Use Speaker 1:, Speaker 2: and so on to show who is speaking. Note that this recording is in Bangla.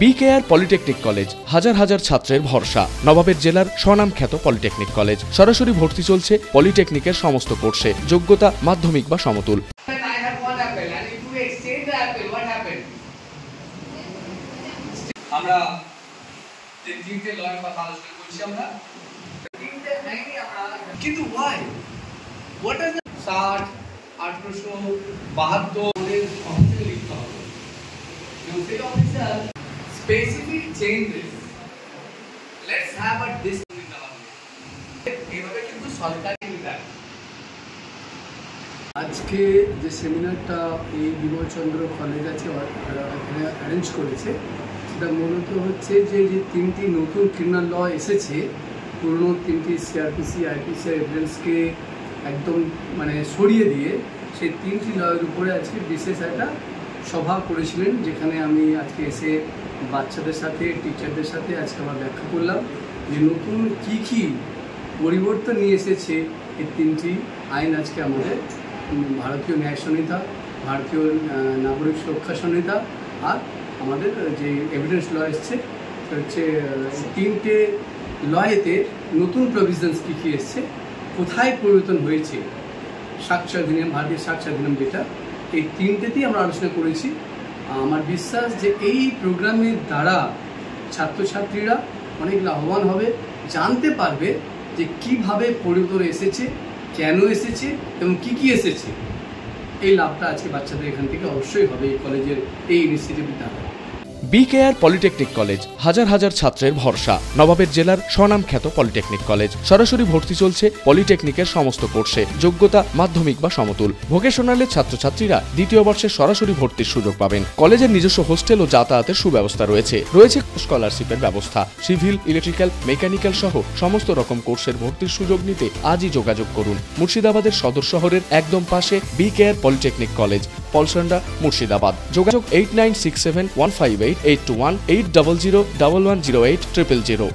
Speaker 1: বিকেআর পলিটেকনিক কলেজ হাজার হাজার ছাত্রের ভরসা। নবাবের জেলার স্বনামখ্যাত পলিটেকনিক কলেজ। সরাসরি ভর্তি চলছে পলিটেকনিকের সমস্ত কোর্সে, যোগ্যতা মাধ্যমিক বা সমতুল।
Speaker 2: আমরা যে তিনটে লয়ের কথা আলোচনা করছি আমরা তিনটে আইনে আমরা কিন্তু why what is the 60 1872 এর সংস্থাকে লিখতে হবে এবং সেই officer specific changes let's have a discussion এইভাবে কিন্তু সরকারি বিভাগ
Speaker 3: আজকে যে সেমিনারটা এই বিমলচন্দ্র কলেজ আছে এখানে অ্যারেঞ্জ করেছে, সেটা মূলত হচ্ছে যে তিনটি নতুন ক্রিমিনাল ল এসেছে, পুরনো তিনটি সিআরপিসি আইপিসি এভিডেন্সকে একদম সরিয়ে দিয়ে সেই তিনটি লয়ের উপরে আজকে বিশেষ একটা সভা করেছিলেন, যেখানে আমি আজকে এসে বাচ্চাদের সাথে টিচারদের সাথে আজকে আমরা ব্যাখ্যা করলাম যে নতুন কী পরিবর্তন নিয়ে এসেছে এই তিনটি আইন। আজকে আমাদের ভারতীয় ন্যায় সংহিতা, ভারতীয় নাগরিক সুরক্ষা সংহিতা আর আমাদের যে এভিডেন্স ল এসছে হচ্ছে তিনটে লয়েতে নতুন প্রভিশনস কী এসছে, কোথায় পরিবর্তন হয়েছে, সাক্ষ্য অধিনিয়ম, ভারতীয় সাক্ষ্য অধিনিয়ম যেটা, এই তিনটেতেই আমরা আলোচনা করেছি। আমার বিশ্বাস যে এই প্রোগ্রামের দ্বারা ছাত্রছাত্রীরা অনেক লাভবান হবে, জানতে পারবে যে কিভাবে পরিবর্তন এসেছে, কেন এসেছে এবং কী এসেছে। এই লাভটা আজকে বাচ্চাদের এখান থেকে অবশ্যই হবে এই কলেজের এই ইনিশিয়েটিভ দ্বারা।
Speaker 1: বিকেআর পলিটেকনিক কলেজ হাজার হাজার ছাত্রের ভরসা। নবাবের জেলার স্বনামখ্যাত পলিটেকনিক কলেজ। সরাসরি ভর্তি চলছে পলিটেকনিকের সমস্ত কোর্সে, যোগ্যতা মাধ্যমিক বা সমতুল। ভোকেশনালের ছাত্রছাত্রীরা দ্বিতীয় বর্ষে সরাসরি ভর্তির সুযোগ পাবেন। কলেজের নিজস্ব হোস্টেল ও যাতায়াতের সুব্যবস্থা রয়েছে। স্কলারশিপের ব্যবস্থা। সিভিল, ইলেকট্রিক্যাল, মেকানিক্যাল সহ সমস্ত রকম কোর্সের ভর্তির সুযোগ নিতে আজই যোগাযোগ করুন। মুর্শিদাবাদের সদর শহরের একদম পাশে BKR polytechnic college, Palsanda, Murshidabad. যোগাযোগ 8967158821 8001108 000।